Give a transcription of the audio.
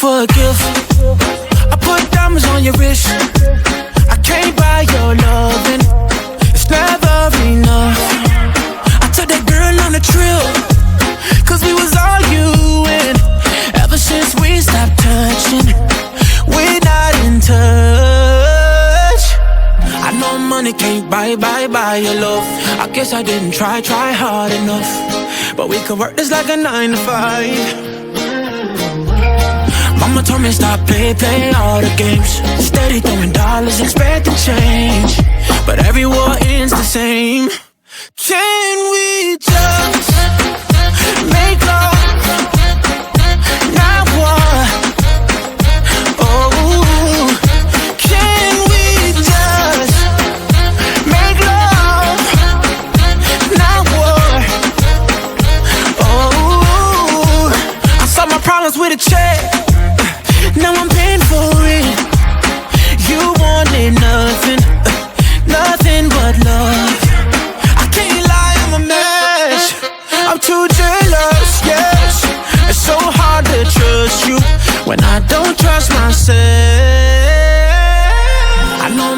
for a gift. I put diamonds on your wrist. I can't buy your loving. It's never enough. I took that girl on a trip, 'cause we was arguing. Ever since we stopped touching, we're not in touch. I know money can't buy your love. I guess I didn't try hard enough. But we could work this like a 9 to 5. Mama told me stop play all the games. Steady throwing dollars, expecting change. But every war ends the same. Can we just make love? Now what? Oh, can we just make love? Now what? Oh, I solved my problems with a check. Now I'm paying for it. You wanted nothing, nothing but love. I can't lie, I'm a mess. I'm too jealous, yes. It's so hard to trust you when I don't trust myself. I know